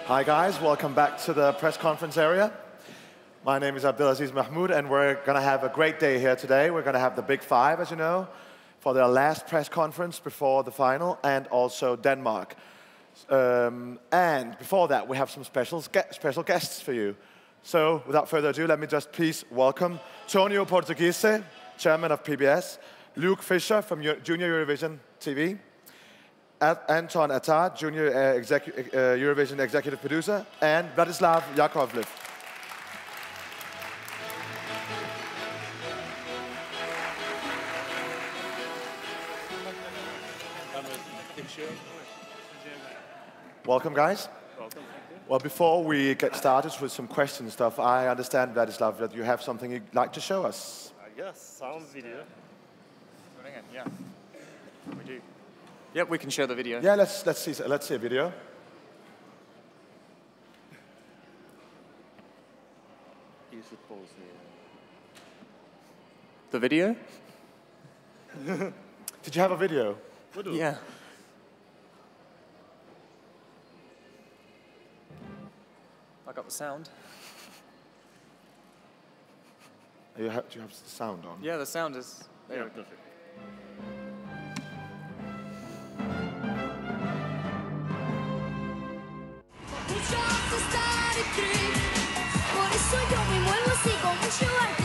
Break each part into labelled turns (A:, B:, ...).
A: Hi guys, welcome back to the press conference area. My name is Abdelaziz Mahmoud and we're going to have a great day here today. We're going to have the Big Five, as you know, for their last press conference before the final, and also Denmark. And before that, we have some special guests for you. So without further ado, let me just please welcome Tonio Portuguese, chairman of PBS, Luke Fischer from Junior Eurovision TV, Anton Attar, Junior Eurovision executive producer, and Vladislav Yakovlev. Welcome, guys.
B: Welcome, thank you.
A: Well, before we get started with some question stuff, I understand, Vladislav, that you have something you'd like to show us.
B: Yes, sound video.
C: Yeah, we do. Yep, we can show the video.
A: Yeah, let's see a video.
B: You should pause here.
C: The video?
A: Did you have a video?
C: Yeah. I got the sound.
A: Do you have the sound on?
C: Yeah, the sound is there.
B: Yeah, perfect.
D: Por eso yo me muevo así con mucho arte.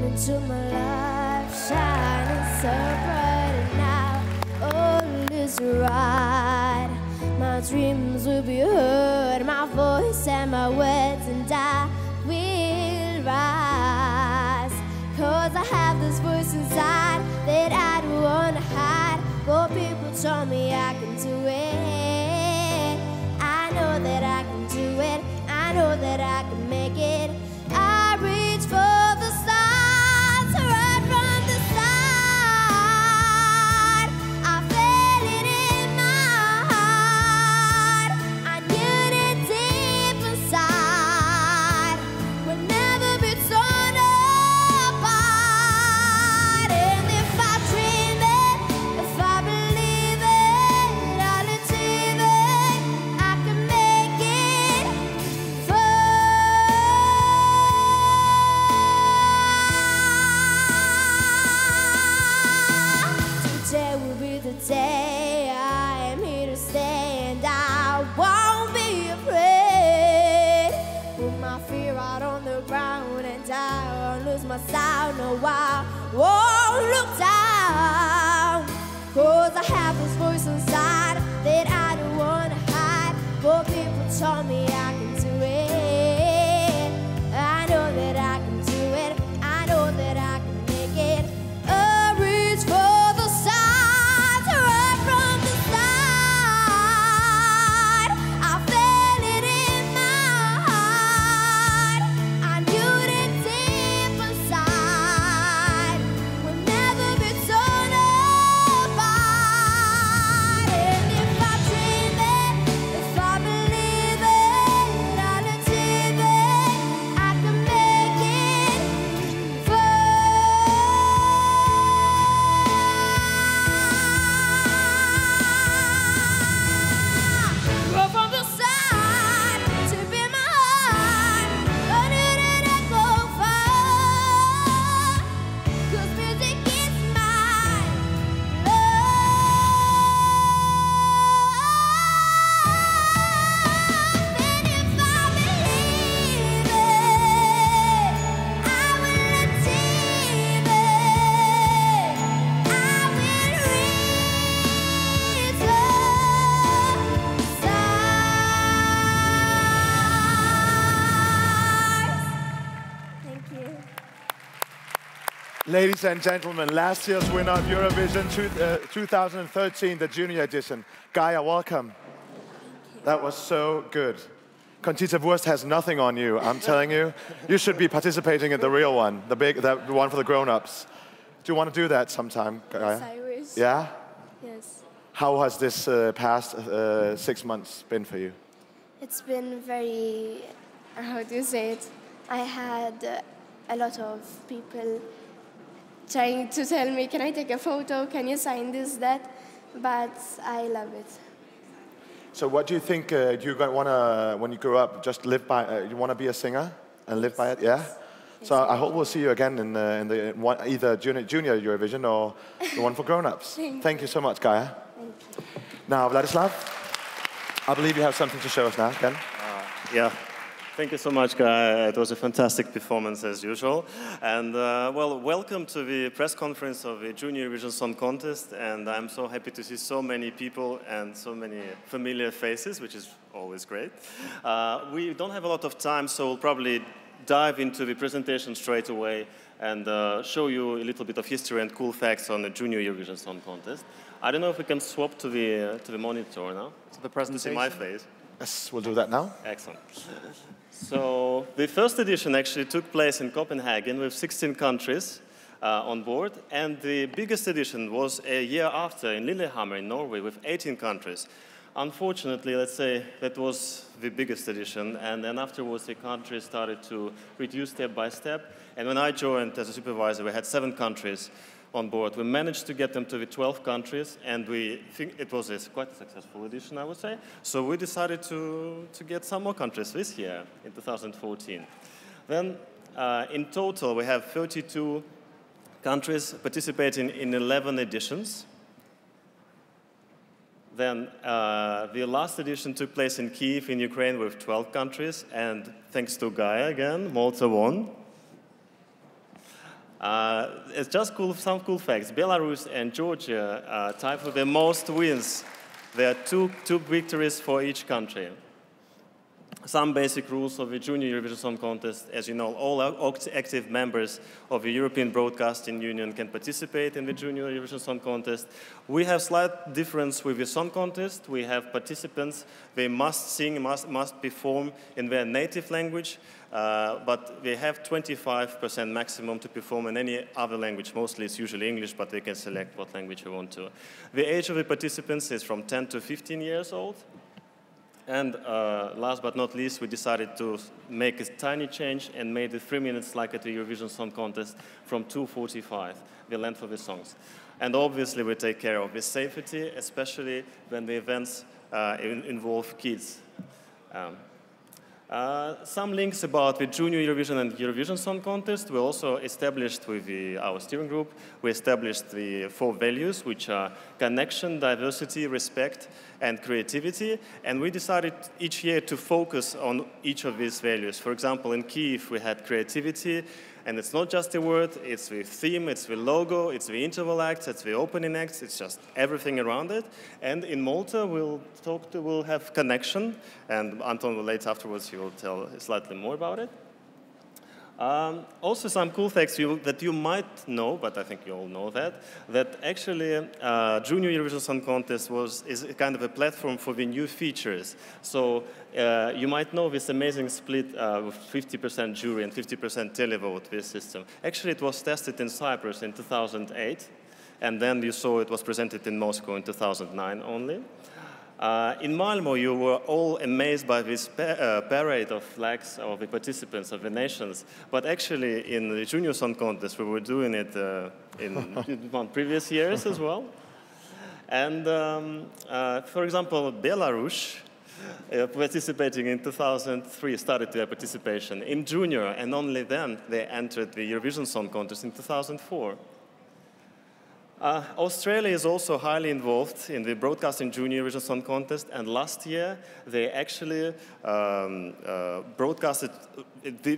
D: Into my life, shining so bright, and now all is right. My dreams will be heard, my voice and my words, and I will rise. 'Cause I have this voice inside that I don't wanna hide. But people told me I can do it. I know that I can do it. I know that I can make it. I reach for the stars. Day I am here to stay, and I won't be afraid. Put my fear out on the ground, and I won't lose my sound. No, I won't look down. 'Cause I have this voice inside that I don't wanna hide. But people told me I can do it. I know that I can do it. I know that I can make it. A reach for the stars. If I dream it, if I believe it,
A: Ladies and gentlemen, last year's winner of Eurovision 2013, the junior edition. Gaia, welcome. That was so good. Conchita Wurst has nothing on you, I'm telling you. You should be participating in the real one, the one for the grown-ups. Do you want to do that sometime, Gaia?
D: Yes, I wish.
A: Yeah?
D: Yes.
A: How has this past 6 months been for you?
D: It's been very, how do you say it? I had a lot of people trying to tell me, can I take a photo? Can you sign this, that? But I love it.
A: So what do you think you want to, when you grow up, just live by, you want to be a singer and live by it, yeah?
D: Yes.
A: So I hope we'll see you again in either junior Eurovision or the one for grown-ups. Thank you so much, Gaia.
D: Thank you.
A: Now, Vladislav, I believe you have something to show us now, again.
B: Yeah. Thank you so much, Guy. It was a fantastic performance as usual. And well, welcome to the press conference of the Junior Eurovision Song Contest. And I'm so happy to see so many people and so many familiar faces, which is always great. We don't have a lot of time, so we'll probably dive into the presentation straight away and show you a little bit of history and cool facts on the Junior Eurovision Song Contest. I don't know if we can swap to the monitor now.
C: So the presentation.
B: To see my face.
A: Yes, we'll do that now.
B: Excellent. So the first edition actually took place in Copenhagen with 16 countries on board, and the biggest edition was a year after in Lillehammer in Norway with 18 countries. Unfortunately, let's say that was the biggest edition, and then afterwards the countries started to reduce step by step, and when I joined as a supervisor, we had 7 countries on board. We managed to get them to the 12 countries, and we think it was quite a successful edition, I would say. So we decided to get some more countries this year, in 2014. Then, in total, we have 32 countries participating in 11 editions. Then, the last edition took place in Kyiv, in Ukraine, with 12 countries, and thanks to Gaia again, Malta won. It's just some cool facts. Belarus and Georgia tied for the most wins. There are two victories for each country. Some basic rules of the Junior Eurovision Song Contest. As you know, all active members of the European Broadcasting Union can participate in the Junior Eurovision Song Contest. We have slight difference with the Song Contest. We have participants, they must sing, must perform in their native language, but they have 25% maximum to perform in any other language. Mostly it's usually English, but they can select what language they want to. The age of the participants is from 10 to 15 years old. And last but not least, we decided to make a tiny change and made it 3 minutes like at the Eurovision Song Contest from 2:45, the length of the songs. And obviously we take care of the safety, especially when the events involve kids. Some links about the Junior Eurovision and Eurovision Song Contest. We also established with our steering group, we established the 4 values, which are connection, diversity, respect, and creativity. And we decided each year to focus on each of these values. For example, in Kyiv, we had creativity, and it's not just a word, it's the theme, it's the logo, it's the interval acts, it's the opening acts, it's just everything around it. And in Malta, we'll have connection, and Anton will later afterwards, he will tell slightly more about it. Also some cool facts that you might know, but I think you all know that actually Junior Eurovision Song Contest is kind of a platform for the new features. So you might know this amazing split with 50% jury and 50% televote, this system. Actually, it was tested in Cyprus in 2008, and then you saw it was presented in Moscow in 2009 only. In Malmo, you were all amazed by this parade of flags of the participants of the nations. But actually, in the Junior Song Contest, we were doing it in previous years as well. And for example, Belarus, participating in 2003, started their participation in Junior, and only then they entered the Eurovision Song Contest in 2004. Australia is also highly involved in the Broadcasting Junior Eurovision Song Contest, and last year they actually broadcasted,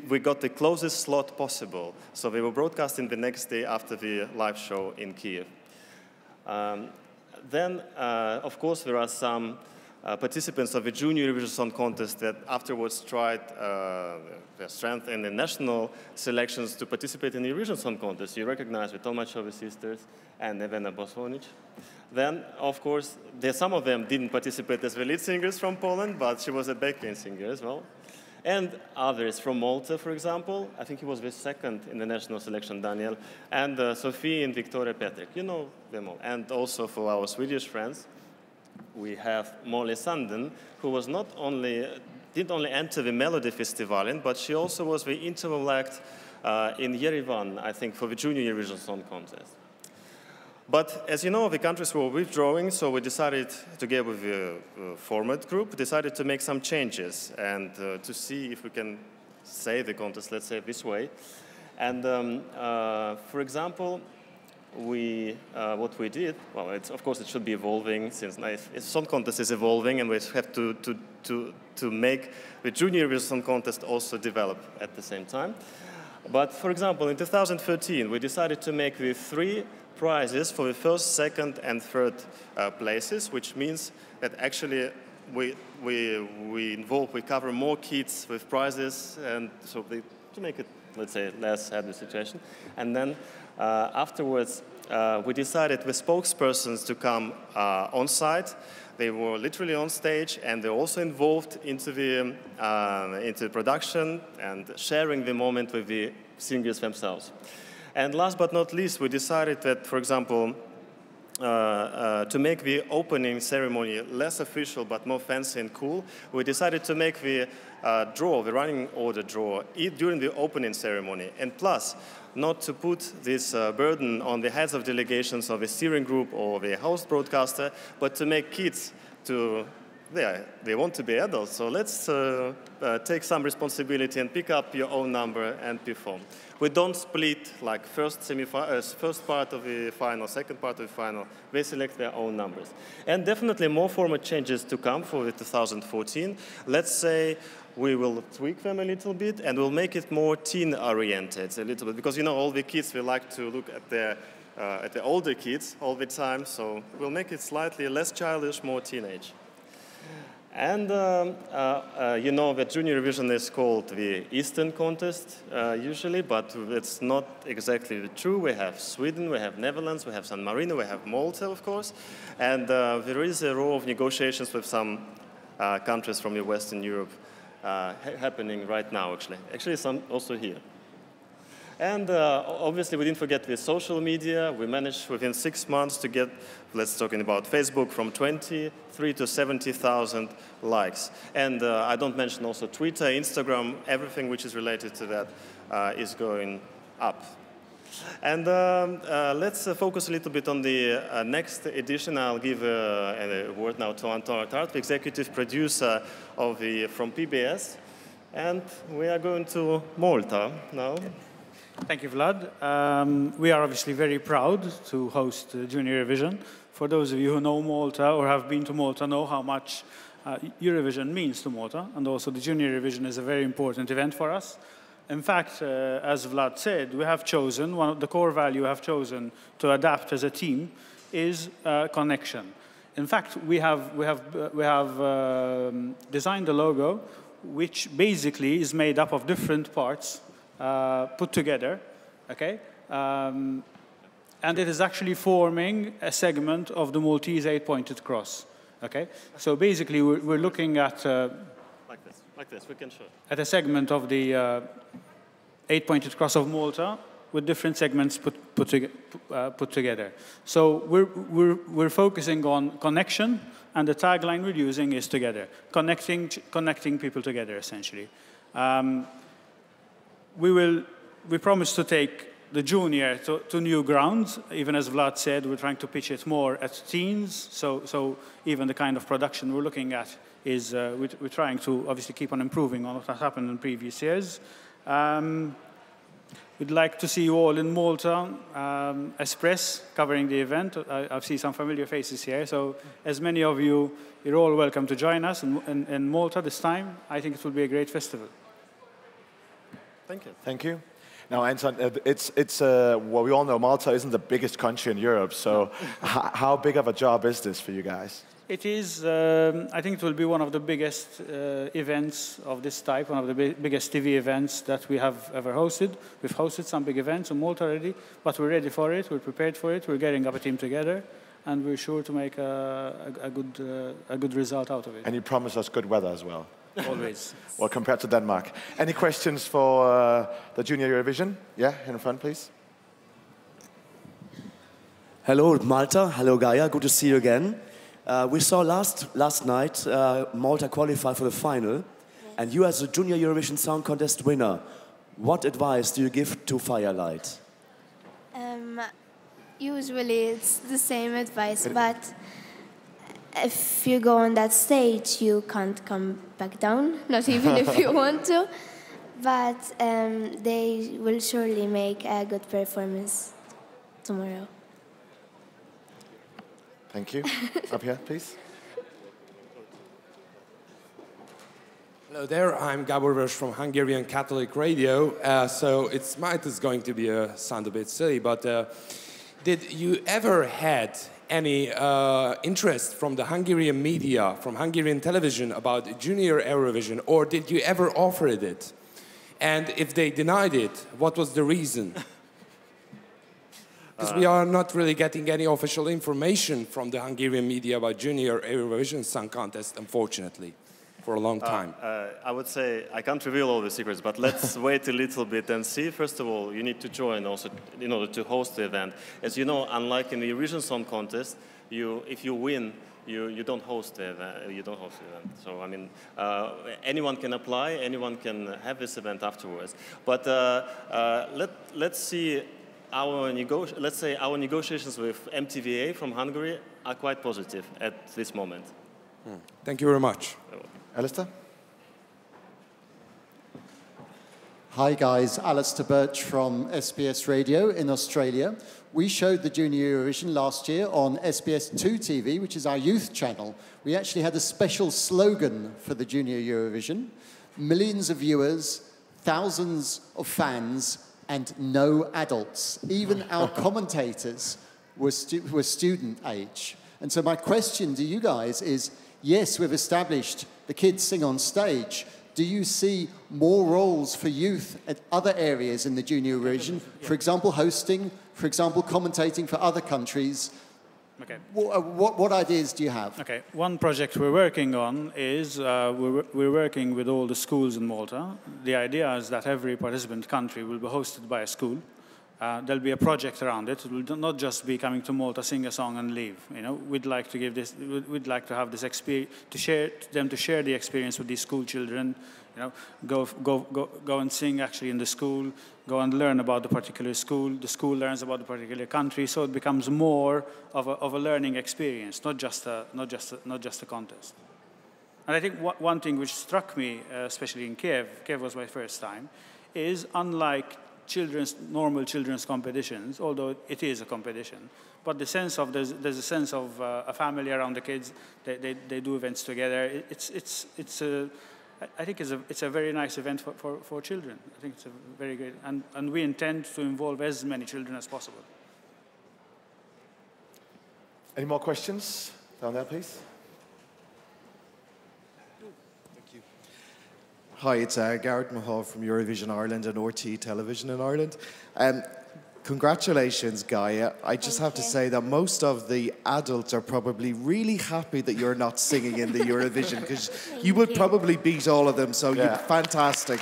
B: we got the closest slot possible. So they were broadcasting the next day after the live show in Kyiv. Then, of course, there are some participants of the Junior Eurovision Song Contest that afterwards tried their strength in the national selections to participate in the Eurovision Song Contest. You recognize the Tomachovi sisters and Evena Bosonic. Then, of course, some of them didn't participate as the lead singers from Poland, but she was a backing singer as well. And others from Malta, for example. I think he was the second in the national selection, Daniel. And Sophie and Victoria Petrik. You know them all. And also for our Swedish friends, we have Molly Sanden, who was didn't only enter the Melody Festival, but she also was the interval act in Yerevan, I think, for the Junior Eurovision Song Contest. But as you know, the countries were withdrawing, so we decided, together with the format group, decided to make some changes and to see if we can save the contest, let's say it this way. And for example, what we did, well, of course it should be evolving, since Song Contest is evolving, and we have to make the Junior Eurovision Song Contest also develop at the same time. But for example, in 2013, we decided to make the 3 prizes for the first, second, and third places, which means that actually we cover more kids with prizes, and so to make it, let's say, less sad the situation. And then afterwards, we decided the spokespersons to come on site. They were literally on stage, and they're also involved into the production and sharing the moment with the singers themselves. And last but not least, we decided that, for example, to make the opening ceremony less official but more fancy and cool, we decided to make the the running order draw, during the opening ceremony. And plus, not to put this burden on the heads of delegations of the steering group or the host broadcaster, but to make kids they want to be adults. So let's take some responsibility and pick up your own number and perform. We don't split like first part of the final, second part of the final. They select their own numbers. And definitely more format changes to come for the 2014. Let's say we will tweak them a little bit, and we'll make it more teen-oriented a little bit, because you know all the kids, they like to look at the older kids all the time. So we'll make it slightly less childish, more teenage. And you know that Junior Eurovision is called the Eastern Contest usually, but it's not exactly true. We have Sweden, we have Netherlands, we have San Marino, we have Malta, of course. And there is a row of negotiations with some countries from Western Europe happening right now, actually. Actually, some also here. And obviously, we didn't forget the social media. We managed within 6 months to get, let's talking about Facebook, from 23 to 70,000 likes. And I don't mention also Twitter, Instagram, everything which is related to that is going up. And let's focus a little bit on the next edition. I'll give a word now to Anton Tart, the executive producer from PBS. And we are going to Malta now.
E: Thank you, Vlad. We are obviously very proud to host Junior Eurovision. For those of you who know Malta or have been to Malta know how much Eurovision means to Malta, and also the Junior Eurovision is a very important event for us. In fact, as Vlad said, we have chosen, one of the core values we have chosen to adapt as a team is connection. In fact, we have designed a logo which basically is made up of different parts put together, okay? And it is actually forming a segment of the Maltese 8-pointed cross, okay? So basically, we're looking at
B: like this, we can show.
E: At a segment of the 8-pointed cross of Malta with different segments put together. So we're focusing on connection, and the tagline we're using is together, connecting people together, essentially. We promise to take the junior to new grounds. Even as Vlad said, we're trying to pitch it more at teens. So even the kind of production we're looking at is we're trying to obviously keep on improving on what has happened in previous years. We'd like to see you all in Malta, Express, covering the event. I see some familiar faces here. So as many of you, you're all welcome to join us in Malta this time. I think it will be a great festival.
B: Thank you.
A: Thank you. Now, Anton, well, we all know Malta isn't the biggest country in Europe, so how big of a job is this for you guys?
E: It is, I think it will be one of the biggest events of this type, one of the biggest TV events that we have ever hosted. We've hosted some big events in Malta already, but we're ready for it, we're prepared for it, we're getting up a team together, and we're sure to make a good result out of it.
A: And you promise us good weather as well.
E: Always.
A: Well, compared to Denmark. Any questions for the Junior Eurovision? Yeah, in front, please.
F: Hello, Malta. Hello, Gaia. Good to see you again. We saw last night Malta qualify for the final, and you as a Junior Eurovision Song Contest winner, what advice do you give to Firelight?
D: Usually it's the same advice, but if you go on that stage, you can't come back down, not even if you want to. But they will surely make a good performance tomorrow.
A: Thank you. Up here, please.
G: Hello there, I'm Gabor Vers from Hungarian Catholic Radio. So it is going to sound a bit silly, but did you ever had any interest from the Hungarian media, from Hungarian television about Junior Eurovision, or did you ever offer it? And if they denied it, what was the reason? Because we are not really getting any official information from the Hungarian media about Junior Eurovision Song Contest, unfortunately, for a long time.
B: I would say I can't reveal all the secrets, but let's wait a little bit and see. First of all, you need to join also in order to host the event. As you know, unlike in the Eurovision Song Contest, if you win, you don't host the event. You don't host the event. So I mean, anyone can apply, anyone can have this event afterwards. But let's see. Let's say our negotiations with MTVA from Hungary are quite positive at this moment.
G: Thank you very much.
A: Alistair?
H: Hi guys, Alistair Birch from SBS Radio in Australia. We showed the Junior Eurovision last year on SBS2 TV, which is our youth channel. We actually had a special slogan for the Junior Eurovision. Millions of viewers, thousands of fans, and no adults. Even our commentators were student age. And so my question to you guys is, yes, we've established the kids sing on stage. Do you see more roles for youth at other areas in the Junior Eurovision? For example, hosting, for example, commentating for other countries.
E: Okay.
H: What ideas do you have?
E: Okay, one project we're working on is we're working with all the schools in Malta. The idea is that every participant country will be hosted by a school. There'll be a project around it. It will not just be coming to Malta, sing a song, and leave. You know, we'd like to give this. We'd like to have this experience to share the experience with these school children. You know, go and sing actually in the school. Go and learn about the particular school. The school learns about the particular country, so it becomes more of a learning experience, not just a contest. And I think one thing which struck me, especially in Kiev was my first time, is unlike normal children's competitions, although it is a competition, but the sense of there's a sense of a family around the kids. They do events together. I think it's a very nice event for children. I think it's a very great, and we intend to involve as many children as possible.
A: Any more questions? Down there, please.
I: Hi, it's Garrett Mahal from Eurovision Ireland and RT Television in Ireland. Congratulations, Gaia. I just have to say that most of the adults are probably really happy that you're not singing in the Eurovision, because you would probably beat all of them, so you're fantastic.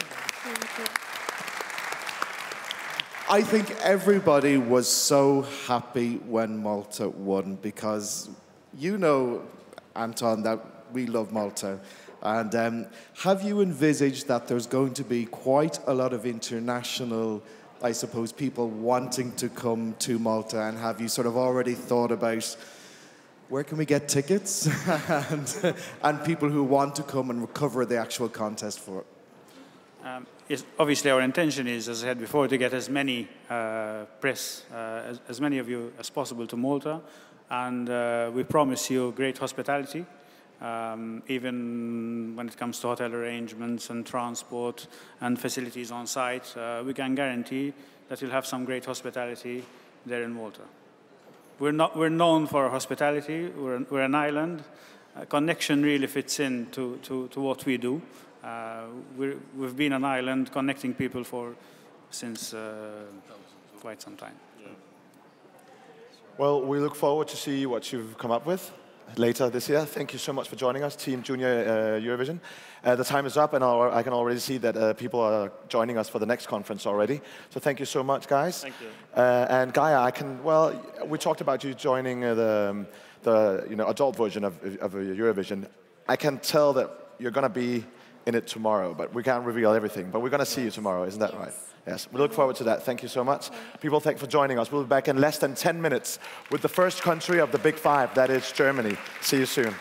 I: I think everybody was so happy when Malta won, because you know, Anton, that we love Malta. And have you envisaged that there's going to be quite a lot of international, I suppose, people wanting to come to Malta? And have you sort of already thought about where can we get tickets and people who want to come and cover the actual contest for it?
E: Yes, obviously, our intention is, as I said before, to get as many press, as many of you as possible to Malta. And we promise you great hospitality. Even when it comes to hotel arrangements and transport and facilities on site, we can guarantee that you'll have some great hospitality there in Malta. we're known for our hospitality. We're an island. Connection really fits in to what we do. We've been an island connecting people since quite some time. Yeah.
A: Well, we look forward to see what you've come up with later this year. Thank you so much for joining us, Team Junior Eurovision. The time is up, and I can already see that people are joining us for the next conference already. So thank you so much, guys.
B: Thank you.
A: And Gaia, we talked about you joining the adult version of Eurovision. I can tell that you're going to be in it tomorrow, but we can't reveal everything. But we're going to see you tomorrow, isn't that right? Yes, we look forward to that. Thank you so much. People, thanks for joining us. We'll be back in less than 10 minutes with the first country of the Big Five, that is Germany. See you soon.